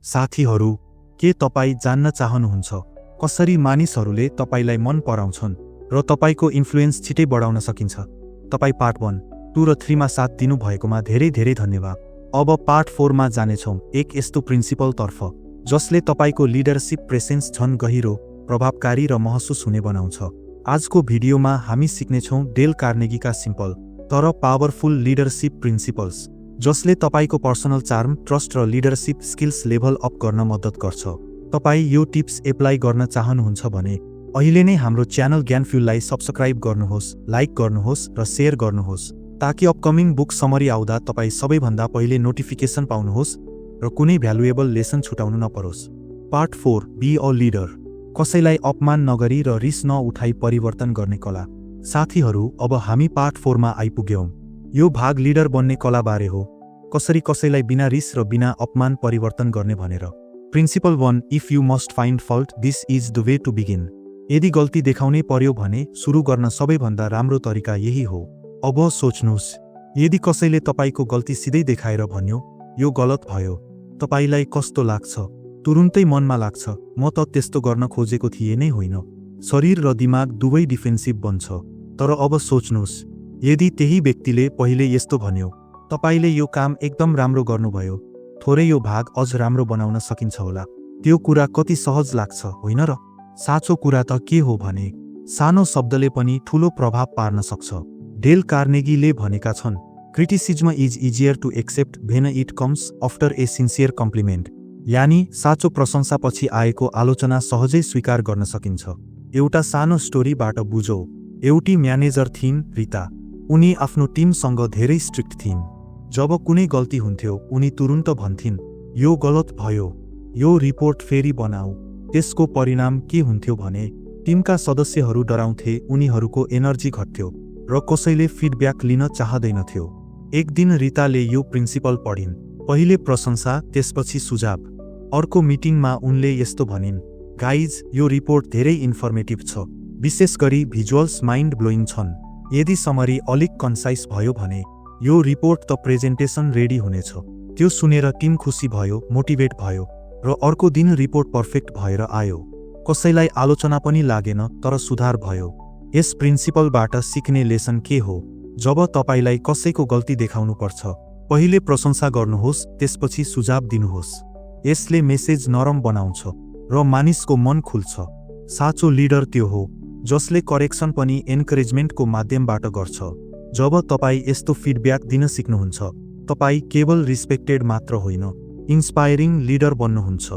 साथीहरू, के तपाईँ जान्न चाहनुहुन्छ कसरी मानिसहरूले तपाईलाई मन पराउँछन् र तपाईको इन्फ्लुएन्स छिटै बढाउन सकिन्छ? तपाईँ पार्ट 1, 2 र 3 मा साथ दिनुभएकोमा धेरै धेरै धन्यवाद। अब पार्ट 4 मा जानेछौँ एक यस्तो प्रिन्सिपल तर्फ जसले तपाईको लिडरशिप प्रेसेन्स झन गहिरो, प्रभावकारी र महसुस हुने बनाउँछ। आजको भिडियोमा हामी सिक्नेछौँ डेल कार्नेगीका सिम्पल तर पावरफुल लिडरशिप प्रिन्सिपल्स जसले तपाईको पर्सनल चार्म, ट्रस्ट र लिडरशिप स्किल्स लेभल अप गर्न मद्दत गर्छ। तपाईँ यो टिप्स एप्लाई गर्न चाहनुहुन्छ भने अहिले नै हाम्रो च्यानल ज्ञानफ्युललाई सब्स्क्राइब गर्नुहोस्, लाइक गर्नुहोस् र शेयर गर्नुहोस् ताकि अपकमिङ बुक समरी आउँदा तपाईँ सबैभन्दा पहिले नोटिफिकेसन पाउनुहोस् र कुनै भ्यालुएबल लेसन छुटाउनु नपरोस्। पार्ट 4, बी अ लिडर, कसैलाई अपमान नगरी र रिस नउठाई परिवर्तन गर्ने कला। साथीहरू, अब हामी पार्ट 4 मा आइपुग्यौं। यो भाग लिडर बन्ने कला बारे हो, कसरी कसैलाई बिना रिस र बिना अपमान परिवर्तन गर्ने भनेर। Principle 1, if you must find fault this is the way to begin. यदि गल्ती देखाउनै पर्यो भने सुरु गर्न सबैभन्दा राम्रो तरिका यही हो। अब सोच्नुहोस्, यदि कसैले तपाईको गल्ती सिधै देखाएर भन्यो यो गलत भयो, तपाईलाई कस्तो लाग्छ? तुरुन्तै मनमा लाग्छ म त त्यस्तो गर्न खोजेको थिएँ नै होइन। शरीर र दिमाग दुवै डिफेन्सिभ बन्छ। तर अब सोच्नुहोस्, यदि त्यही व्यक्तिले पहिले यस्तो भन्यो, तपाईले यो काम एकदम राम्रो गर्नुभयो, थोरै यो भाग अझ राम्रो बनाउन सकिन्छ होला, त्यो कुरा कति सहज लाग्छ होइन र? साँचो कुरा त के हो भने सानो शब्दले पनि ठूलो प्रभाव पार्न सक्छ। डेल कार्नेगीले भनेका छन्, criticism is easier to accept when it comes after a sincere compliment. यानी साँचो प्रशंसापछि आएको आलोचना सहजै स्वीकार गर्न सकिन्छ। एउटा सानो स्टोरीबाट बुझौँ। एउटी म्यानेजर थिइन्, रिता। उनी आफ्नो टिमसँग धेरै स्ट्रिक्ट थिइन्। जब कुनै गल्ती हुन्थ्यो उनी तुरुन्त भन्थिन्, यो गलत भयो, यो रिपोर्ट फेरि बनाऊ। त्यसको परिणाम के हुन्थ्यो भने टिमका सदस्यहरू डराउँथे, उनीहरूको एनर्जी घट्थ्यो र कसैले फिडब्याक लिन चाहदैनथ्यो। एक दिन रिताले यो प्रिन्सिपल पढिन्, पहिले प्रशंसा, त्यसपछि सुझाव। अर्को मिटिङमा उनले यस्तो भनिन्, गाइज, यो रिपोर्ट धेरै इन्फर्मेटिभ छ, विशेष गरी भिजुअल्स माइन्ड ब्लोइङ छन्। यदि समरी अलिक कन्साइज भयो भने यो रिपोर्ट त प्रेजेन्टेसन रेडी हुनेछ। त्यो सुनेर टिम खुसी भयो, मोटिभेट भयो र अर्को दिन रिपोर्ट पर्फेक्ट भएर आयो। कसैलाई आलोचना पनि लागेन, तर सुधार भयो। यस प्रिन्सिपलबाट सिक्ने लेसन के हो? जब तपाईलाई कसैको गल्ती देखाउनु पर्छ, पहिले प्रशंसा गर्नुहोस्, त्यसपछि सुझाव दिनुहोस्। यसले मेसेज नरम बनाउँछ र मानिसको मन खुल्छ। साँचो लिडर त्यो हो जसले करेक्सन पनि एन्करेजमेन्टको माध्यमबाट गर्छ। जब तपाईँ यस्तो फिडब्याक दिन सिक्नुहुन्छ, तपाईँ केवल रिस्पेक्टेड मात्र होइन, इन्स्पायरिङ लिडर बन्नुहुन्छ।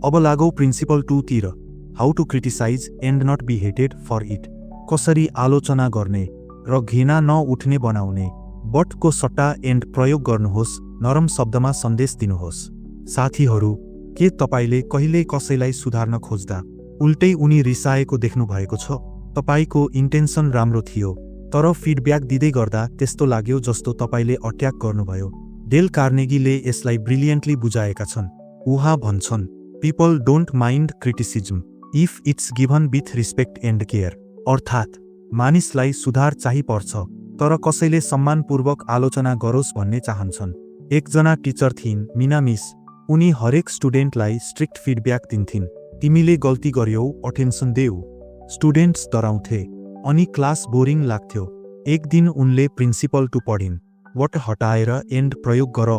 अब लागौ प्रिन्सिपल 2 तिर, how to criticise and not be hated for it. कसरी आलोचना गर्ने र घृणा नउठ्ने बनाउने। बटको सट्टा एन्ड प्रयोग गर्नुहोस्, नरम शब्दमा सन्देश दिनुहोस्। साथीहरू, के तपाईले कहिल्यै कसैलाई सुधार्न खोज्दा उल्टै उनी रिसाएको देख्नु भएको छ? तपाईको इन्टेन्सन राम्रो थियो, तर फिडब्याक दिँदै गर्दा त्यस्तो लाग्यो जस्तो तपाईले अट्याक गर्नुभयो। डेल कार्नेगीले यसलाई ब्रिलियन्टली बुझाएका छन्। उहाँ भन्छन्, people don't mind criticism if it's given with respect and care. अर्थात् मानिसलाई सुधार चाहिँ पर्छ, तर कसैले सम्मानपूर्वक आलोचना गरोस् भन्ने चाहन्छन्। एकजना टिचर थिइन्, मिना मिस। उनी हरेक स्टुडेन्टलाई स्ट्रिक्ट फिडब्याक दिन्थिन्। तिमीले गल्ती गर्यौ, अटेन्सन देऊ। स्टुडेन्ट्स डराउँथे अनि क्लास बोरिङ लाग्थ्यो। एक दिन उनले प्रिन्सिपल 2 पढिन्, वट हटाएर एन्ड प्रयोग गर।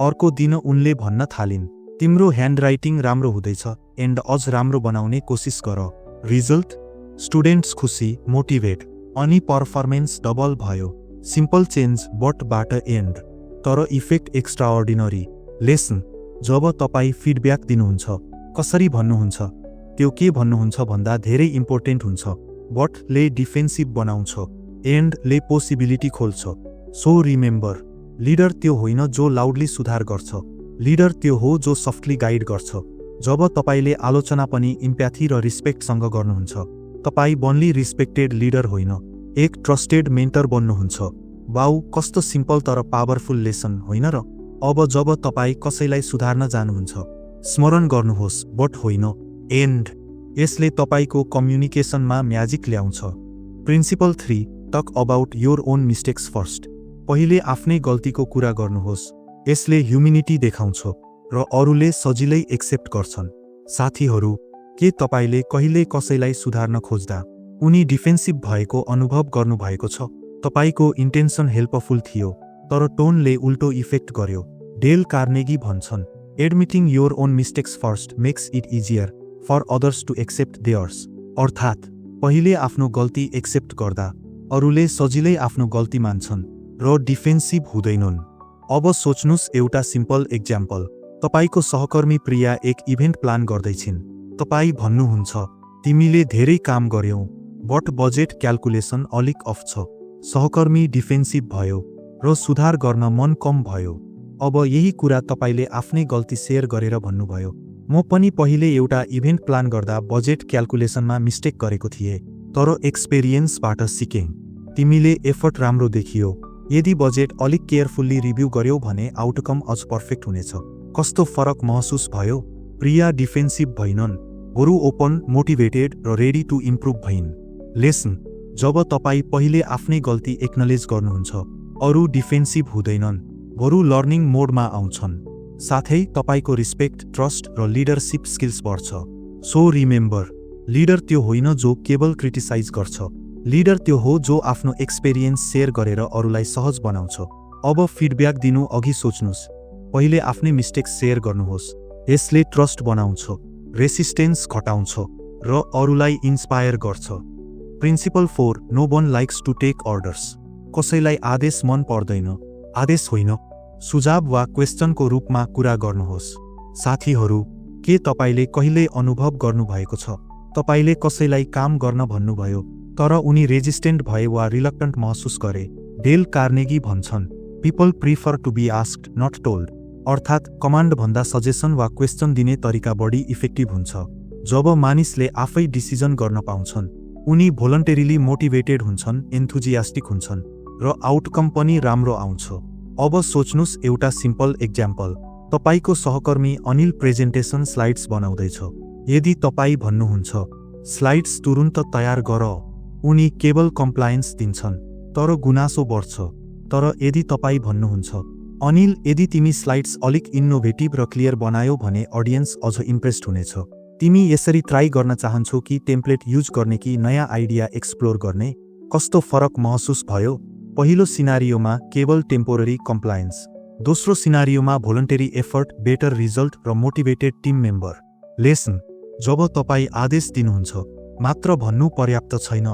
अर्को दिन उनले भन्न थालिन्, तिम्रो ह्यान्डराइटिङ राम्रो हुँदैछ, एन्ड अझ राम्रो बनाउने कोसिस गर। रिजल्ट? स्टुडेन्ट्स खुसी, मोटिभेट अनि पर्फर्मेन्स डबल भयो। सिम्पल चेन्ज बटबाट एन्ड, तर इफेक्ट एक्स्ट्राअर्डिनरी। लेसन, जब तपाईँ फिडब्याक दिनुहुन्छ, कसरी भन्नुहुन्छ? त्यो के भन्नुहुन्छ भन्दा धेरै इम्पोर्टेन्ट हुन्छ। बटले डिफेन्सिभ बनाउँछ, एन्डले पोसिबिलिटी खोल्छ। सो रिमेम्बर, लिडर त्यो होइन जो लाउडली सुधार गर्छ, लिडर त्यो हो जो सफ्टली गाइड गर्छ। जब तपाईले आलोचना पनि इम्प्याथी र रिस्पेक्टसँग गर्नुहुन्छ, तपाईँ बन्ली रिस्पेक्टेड लिडर होइन, एक ट्रस्टेड मेन्टर बन्नुहुन्छ। वाउ, कस्तो सिम्पल तर पावरफुल लेसन होइन र? अब जब तपाईँ कसैलाई सुधार्न जानुहुन्छ, स्मरण गर्नुहोस्, बट होइन, एन्ड। यसले तपाईको कम्युनिकेसनमा म्याजिक ल्याउँछ। Principle 3, talk about your own mistakes first. पहिले आफ्नै गल्तीको कुरा गर्नुहोस्। यसले ह्युमिनिटी देखाउँछ र अरूले सजिलै एक्सेप्ट गर्छन्। साथीहरू, के तपाईले कहिल्यै कसैलाई सुधार्न खोज्दा उनी डिफेन्सिभ भएको अनुभव गर्नुभएको छ? तपाईको इन्टेन्सन हेल्पफुल थियो, तर टोनले उल्टो इफेक्ट गर्यो। डेल कार्नेगी भन्छन्, admitting your own mistakes first makes it easier for others to accept theirs. अर्थात् पहिले आफ्नो गल्ती एक्सेप्ट गर्दा अरूले सजिलै आफ्नो गल्ती मान्छन् र डिफेन्सिभ हुँदैनन्। अब सोच्नुस् एउटा सिम्पल एक्जाम्पल। तपाईको सहकर्मी प्रिया एक इभेन्ट प्लान गर्दैछिन्। तपाई भन्नुहुन्छ, तिमीले धेरै काम गर्यौ, बट बजेट क्याल्कुलेसन अलिक अफ छ। सहकर्मी डिफेन्सिभ भयो र सुधार गर्न मन कम भयो। अब यही कुरा तपाईले आफ्नै गल्ती सेयर गरेर भन्नुभयो, म पनि पहिले एउटा इभेन्ट प्लान गर्दा बजेट क्याल्कुलेसनमा मिस्टेक गरेको थिएँ, तर एक्सपिरियन्सबाट सिकेँ। तिमीले एफर्ट राम्रो देखियो। यदि बजेट अलिक केयरफुल्ली रिभ्यू गर्यौ भने आउटकम अझ पर्फेक्ट हुनेछ। कस्तो फरक महसुस भयो? प्रिया डिफेन्सिभ भइनन्, बरु ओपन, मोटिभेटेड र रेडी टु इम्प्रुभ भइन्। लेसन, जब तपाई पहिले आफ्नै गल्ती एक्नलेज गर्नुहुन्छ, अरू डिफेन्सिभ हुँदैनन्, बरु लर्निङ मोडमा आउँछन्। साथै तपाईको रिस्पेक्ट, ट्रस्ट र लिडरसिप स्किल्स बढ्छ। सो रिमेम्बर, लिडर त्यो होइन जो केवल क्रिटिसाइज गर्छ। लिडर त्यो हो जो आफ्नो एक्सपिरियन्स सेयर गरेर अरूलाई सहज बनाउँछ। अब फिडब्याक दिनु अघि सोच्नुस्। पहिले आफ्नै मिस्टेक्स सेयर गर्नुहोस्। यसले ट्रस्ट बनाउँछ, रेसिस्टेन्स घटाउँछ र अरूलाई इन्स्पायर गर्छ। Principle 4, no one likes to take orders. कसैलाई आदेश मन पर्दैन। आदेश होइन, सुझाव वा क्वेश्चनको रूपमा कुरा गर्नुहोस्। साथीहरू, के तपाईले कहिल्यै अनुभव गर्नुभएको छ? तपाईले कसैलाई काम गर्न भन्नुभयो, तर उनी रेजिस्टेन्ट भए वा रिलक्टन्ट महसुस गरे। डेल कार्नेगी भन्छन्, people prefer to be asked not told. अर्थात् कमान्ड भन्दा सजेसन वा क्वेश्चन दिने तरिका बढी इफेक्टिभ हुन्छ। जब मानिसले आफै डिसिजन गर्न पाउँछन्, उनी भोलन्टेरिली मोटिभेटेड हुन्छन्, एन्थुजियास्टिक हुन्छन् र आउटकम पनि राम्रो आउँछ। अब सोच्नुस् एउटा सिम्पल एक्जाम्पल। तपाईको सहकर्मी अनिल प्रेजेन्टेसन स्लाइड्स बनाउँदैछ। यदि तपाई भन्नुहुन्छ, स्लाइड्स तुरुन्त तयार गर, उनी केवल कम्प्लायन्स दिन्छन्, तर गुनासो बढ्छ। तर यदि तपाई भन्नुहुन्छ, अनिल, यदि तिमी स्लाइड्स अलिक इनोभेटिभ र क्लियर बनायौ भने अडियन्स अझ इम्प्रेस्ड हुनेछ। तिमी यसरी ट्राई गर्न चाहन्छौ कि टेम्प्लेट युज गर्ने कि नयाँ आइडिया एक्सप्लोर गर्ने? कस्तो फरक महसुस भयो? पहिलो सिनारियोमा केवल टेम्पोररी कम्प्लायन्स, दोस्रो सिनारियोमा भोलन्टेरी एफर्ट, बेटर रिजल्ट र मोटिभेटेड टिम मेम्बर। लेसन, जब तपाई आदेश दिनुहुन्छ, मात्र भन्नु पर्याप्त छैन,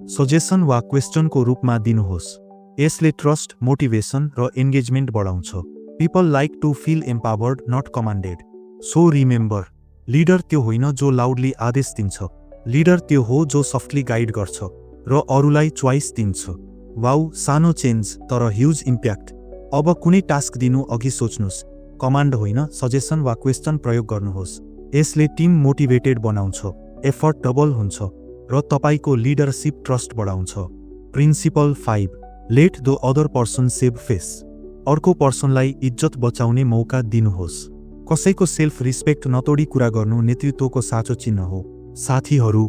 सजेसन वा क्वेश्चनको रूपमा दिनुहोस्। यसले ट्रस्ट, मोटिभेसन र एन्गेजमेन्ट बढाउँछ। People like to feel empowered, not commanded. So remember, leader त्यो होइन जो लाउडली आदेश दिन्छ। लिडर त्यो हो जो सफ्टली गाइड गर्छ र अरूलाई च्वाइस दिन्छ। वाउ, सानो चेन्ज तर ह्युज इम्प्याक्ट। अब कुनै टास्क दिनु अघि सोच्नुस्। कमान्ड होइन, सजेसन वा क्वेश्चन प्रयोग गर्नुहोस्। यसले टिम मोटिभेटेड बनाउँछ, एफर्ट डबल हुन्छ र तपाईको लिडरसिप ट्रस्ट बढाउँछ। Principle 5, let the other person save face. अर्को पर्सनलाई इज्जत बचाउने मौका दिनुहोस्। कसैको सेल्फ रिस्पेक्ट नतोडी कुरा गर्नु नेतृत्वको साँचो चिन्ह हो। साथीहरू,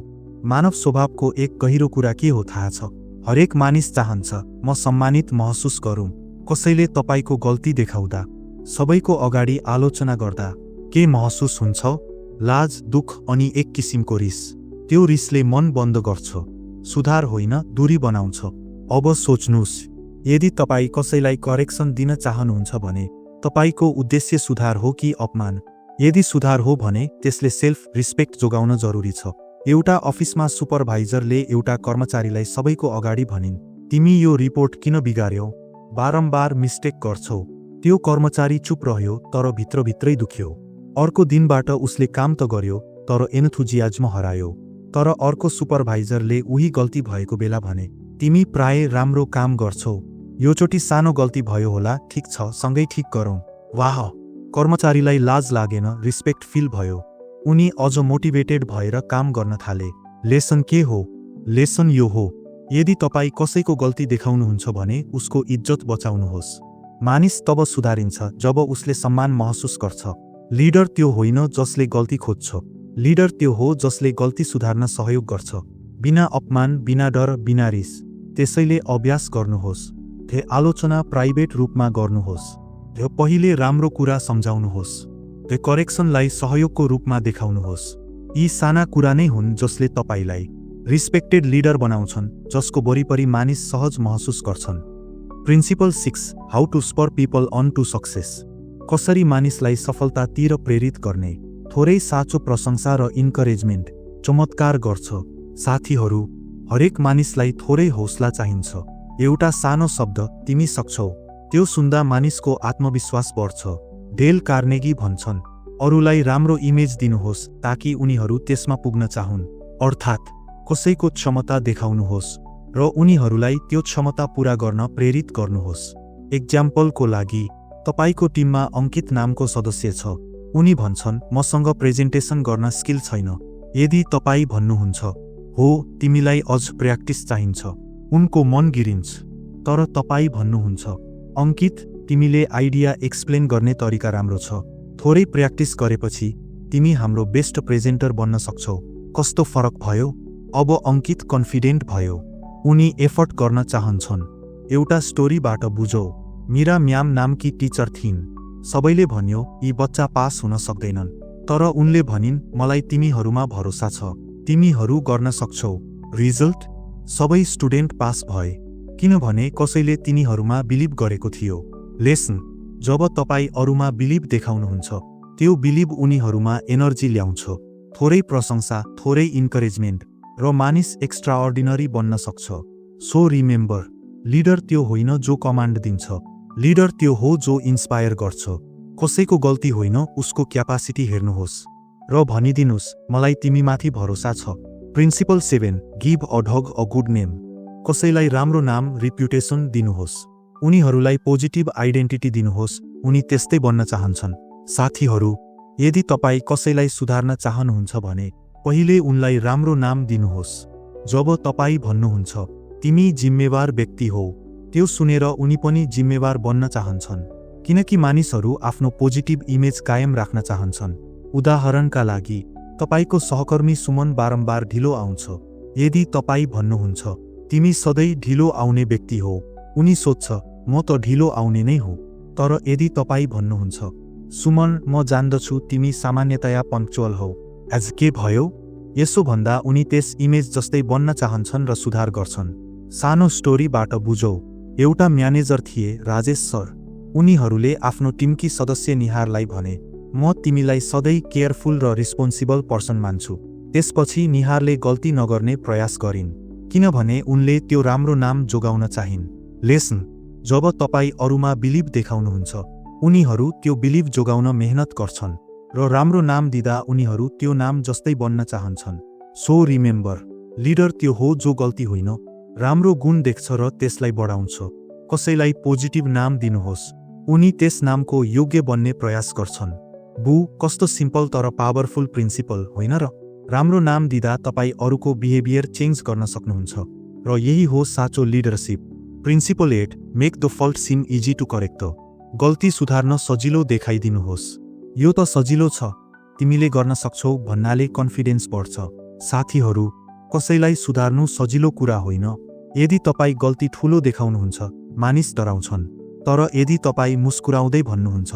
मानव स्वभावको एक गहिरो कुरा के हो थाहा छ? हरेक मानिस चाहन्छ म सम्मानित महसुस गरौँ। कसैले तपाईको गल्ती देखाउँदा, सबैको अगाडि आलोचना गर्दा के महसुस हुन्छ? लाज, दुख अनि एक किसिमको रिस। त्यो रिसले मन बन्द गर्छ, सुधार होइन दूरी बनाउँछ। अब सोच्नुस्, यदि तपाई कसैलाई करेक्सन दिन चाहनुहुन्छ भने तपाईको उद्देश्य सुधार हो कि अपमान? यदि सुधार हो भने त्यसले सेल्फ रिस्पेक्ट जोगाउन जरुरी छ। एउटा अफिसमा सुपरभाइजरले एउटा कर्मचारीलाई सबैको अगाडि भनिन्, तिमी यो रिपोर्ट किन बिगार्यौ? बारम्बार मिस्टेक गर्छौ। त्यो कर्मचारी चुप रह्यो तर भित्रभित्रै दुख्यो। अर्को दिनबाट उसले काम त गर्यो तर एन्थुजियाज्म हरायो। तर अर्को सुपरभाइजरले उही गल्ती भएको बेला भने, तिमी प्राय राम्रो काम गर्छौ, योचोटि सानो गल्ती भयो होला, ठिक छ, सँगै ठिक गरौँ। वाह, कर्मचारीलाई लाज लागेन, रिस्पेक्ट फिल भयो। उनी अझ मोटिभेटेड भएर काम गर्न थाले। लेसन के हो? लेसन यो हो, यदि तपाई कसैको गल्ती देखाउनुहुन्छ भने उसको इज्जत बचाउनुहोस्। मानिस तब सुधारिन्छ जब उसले सम्मान महसुस गर्छ। लिडर त्यो होइन जसले गल्ती खोज्छ। लिडर त्यो हो जसले गल्ती सुधार्न सहयोग गर्छ, बिना अपमान, बिना डर, बिना रिस। त्यसैले अभ्यास गर्नुहोस्। आलोचना प्राइभेट रूपमा गर्नुहोस्। पहिले राम्रो कुरा सम्झाउनुहोस्। र करेक्सनलाई सहयोगको रूपमा देखाउनुहोस्। यी साना कुरा नै हुन् जसले तपाईलाई रिस्पेक्टेड लिडर बनाउँछन्, जसको वरिपरि मानिस सहज महसुस गर्छन्। Principle 6 how to spur people on to success. कसरी मानिसलाई सफलतातिर प्रेरित गर्ने। थोरै साँचो प्रशंसा र इन्करेजमेन्ट चमत्कार गर्छ। साथीहरू, हरेक मानिसलाई थोरै हौसला चाहिन्छ। एउटा सानो शब्द तिमी सक्छौ, त्यो सुन्दा मानिसको आत्मविश्वास बढ्छ। डेल कार्नेगी भन्छन्, अरूलाई राम्रो इमेज दिनुहोस् ताकि उनीहरू त्यसमा पुग्न चाहुन्। अर्थात् कसैको क्षमता देखाउनुहोस् र उनीहरूलाई त्यो क्षमता पूरा गर्न प्रेरित गर्नुहोस्। एक्जाम्पलको लागि, तपाईको टिममा अंकित नामको सदस्य छ। उनी भन्छन्, मसँग प्रेजेन्टेसन गर्न स्किल छैन। यदि तपाई भन्नुहुन्छ, हो तिमीलाई अझ प्र्याक्टिस चाहिन्छ, उनको मन गिरिन्छ। तर तपाई भन्नुहुन्छ, अंकित तिमीले आइडिया एक्सप्लेन गर्ने तरिका राम्रो छ, थोरै प्र्याक्टिस गरेपछि तिमी हाम्रो बेस्ट प्रेजेन्टर बन्न सक्छौ। कस्तो फरक भयो? अब अंकित कन्फिडेन्ट भयो। उनी एफर्ट गर्न चाहन्छन्। एउटा स्टोरीबाट बुझौ। मीरा म्याम नामकी टिचर थिइन्। सबैले भन्यो यी बच्चा पास हुन सक्दैनन्, तर उनले भनिन्, मलाई तिमीहरूमा भरोसा छ, तिमीहरू गर्न सक्छौ। रिजल्ट? सबै स्टुडेन्ट पास भए, किनभने कसैले तिनीहरूमा बिलिभ गरेको थियो। लेसन? जब तपाई अरूमा बिलिभ देखाउनुहुन्छ, त्यो बिलिभ उनीहरूमा एनर्जी ल्याउँछ। थोरै प्रशंसा, थोरै इन्करेजमेन्ट र मानिस एक्स्ट्राअर्डिनरी बन्न सक्छ। सो रिमेम्बर, लिडर त्यो होइन जो कमान्ड दिन्छ, लिडर त्यो हो जो इन्स्पायर गर्छ। कसैको गल्ती होइन, उसको क्यापासिटी हेर्नुहोस् र भनिदिनुस्, मलाई तिमीमाथि भरोसा छ। Principle 7 give a dog a good name. कसैलाई राम्रो नाम, रिप्युटेसन दिनुहोस्। उनीहरूलाई पोजिटिभ आइडेन्टिटी दिनुहोस्, उनी त्यस्तै बन्न चाहन्छन्। साथीहरू, यदि तपाई कसैलाई सुधार्न चाहनुहुन्छ भने पहिले उनलाई राम्रो नाम दिनुहोस्। जब तपाई भन्नुहुन्छ, तिमी जिम्मेवार व्यक्ति हौ, त्यो सुनेर उनी पनि जिम्मेवार बन्न चाहन्छन्, किनकि मानिसहरू आफ्नो पोजिटिभ इमेज कायम राख्न चाहन्छन्। उदाहरणका लागि, तपाईको सहकर्मी सुमन बारम्बार ढिलो आउँछ। यदि तपाई भन्नुहुन्छ, तिमी सधैँ ढिलो आउने व्यक्ति हौ, उनी सोध्छ, म त ढिलो आउने नै हुँ। तर यदि तपाई भन्नुहुन्छ, सुमन म जान्दछु तिमी सामान्यतया पङ्क्चुअल हौ, एज के भयो? यसो भन्दा उनी त्यस इमेज जस्तै बन्न चाहन्छन् र सुधार गर्छन्। सानो स्टोरीबाट बुझौ। एउटा म्यानेजर थिए, राजेश सर। उनीहरूले आफ्नो टिमकी सदस्य निहारलाई भने, म तिमीलाई सधैँ केयरफुल र रिस्पोन्सिबल पर्सन मान्छु। त्यसपछि निहारले गल्ती नगर्ने प्रयास गरिन्, किनभने उनले त्यो राम्रो नाम जोगाउन चाहिन्। लेसन? जब तपाई अरूमा बिलिभ देखाउनुहुन्छ, उनीहरू त्यो बिलिभ जोगाउन मेहनत गर्छन् र राम्रो नाम दिँदा उनीहरू त्यो नाम जस्तै बन्न चाहन्छन्। सो रिमेम्बर, लिडर त्यो हो जो गल्ती होइन, राम्रो गुण देख्छ र त्यसलाई बढाउँछ। कसैलाई पोजिटिभ नाम दिनुहोस्, उनी त्यस नामको योग्य बन्ने प्रयास गर्छन्। बु कस्तो सिम्पल तर पावरफुल प्रिन्सिपल होइन र? राम्रो नाम दिँदा तपाई अरूको बिहेभियर चेन्ज गर्न सक्नुहुन्छ र यही हो साँचो leadership. Principle 8 make the fault seem easy to correct. गल्ती सुधार्न सजिलो देखाइदिनुहोस्। यो त सजिलो छ, तिमीले गर्न सक्छौ भन्नाले कन्फिडेन्स बढ्छ। साथीहरू, कसैलाई सुधार्नु सजिलो कुरा होइन। यदि तपाई गल्ती ठूलो देखाउनुहुन्छ, मानिस डराउँछन्। तर यदि तपाई मुस्कुराउँदै भन्नुहुन्छ,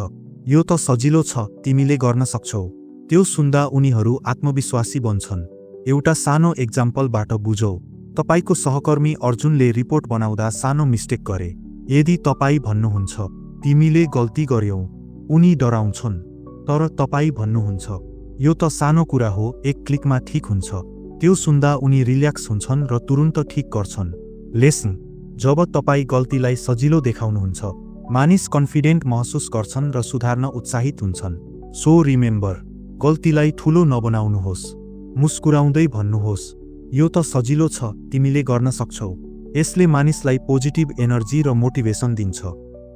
यो त सजिलो छ, तिमीले गर्न सक्छौ, त्यो सुन्दा उनीहरू आत्मविश्वासी बन्छन्। एउटा सानो एक्जाम्पलबाट बुझौ। तपाईको सहकर्मी अर्जुनले रिपोर्ट बनाउँदा सानो मिस्टेक गरे। यदि तपाई भन्नुहुन्छ, तिमीले गल्ती गर्यौ, उनी डराउँछन्। तर तपाई भन्नुहुन्छ, यो त सानो कुरा हो, एक क्लिकमा ठीक हुन्छ, त्यो सुन्दा उनी रिल्याक्स हुन्छन् र तुरुन्त ठीक गर्छन्। लेसन? जब तपाई गल्तीलाई सजिलो देखाउनुहुन्छ, मानिस कन्फिडेन्ट महसुस गर्छन् र सुधार्न उत्साहित हुन्छन्। सो रिमेम्बर, गल्तीलाई ठूलो नबनाउनुहोस्। मुस्कुराउँदै भन्नुहोस्, यो त सजिलो छ, तिमीले गर्न सक्छौ। यसले मानिसलाई पोजिटिभ एनर्जी र मोटिभेसन दिन्छ।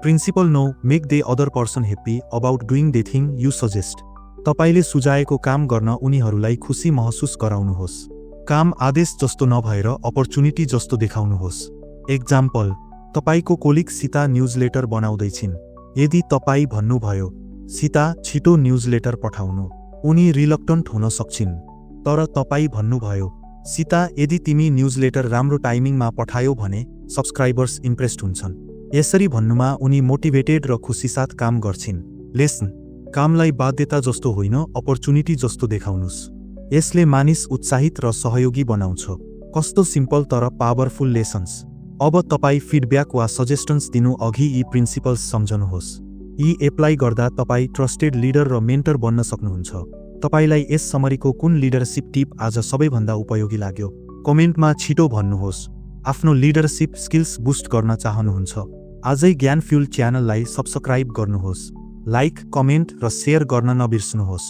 Principle 9 make the other person happy about doing the thing you suggest. तपाईले सुझाएको काम गर्न उनीहरूलाई खुसी महसुस गराउनुहोस्। काम आदेश जस्तो नभएर अपर्च्युनिटी जस्तो देखाउनुहोस्। एक्जाम्पल, तपाईको कोलिग सीता न्युजलेटर बनाउँदैछिन्। यदि तपाई भन्नुभयो, सीता छिटो न्युजलेटर पठाउनु, उनी रिलक्टन्ट हुन सक्छिन्। तर तपाई भन्नुभयो, सीता यदि तिमी न्युजलेटर राम्रो टाइमिङमा पठायो भने सब्सक्राइबर्स इम्प्रेस्ड हुन्छन्। यसरी भन्नुमा उनी मोटिभेटेड र खुसीसाथ काम गर्छिन्। लेसन? कामलाई बाध्यता जस्तो होइन, अपर्च्युनिटी जस्तो देखाउनुस्। यसले मानिस उत्साहित र सहयोगी बनाउँछ। कस्तो सिम्पल तर पावरफुल लेसन्स। अब तपाईँ फिडब्याक वा सजेस्टन्स दिनु अघि यी प्रिन्सिपल्स सम्झनुहोस्। यी एप्लाई गर्दा तपाईँ ट्रस्टेड लिडर र मेन्टर बन्न सक्नुहुन्छ। तपाईलाई यस समरीको कुन लिडरसिप टिप आज सबैभन्दा उपयोगी लाग्यो? कमेन्टमा छिटो भन्नुहोस्। आफ्नो लिडरसिप स्किल्स बुस्ट गर्न चाहनुहुन्छ? आजै ज्ञान फ्युल च्यानललाई सब्स्क्राइब गर्नुहोस्। लाइक, कमेन्ट र सेयर गर्न नबिर्सनुहोस्।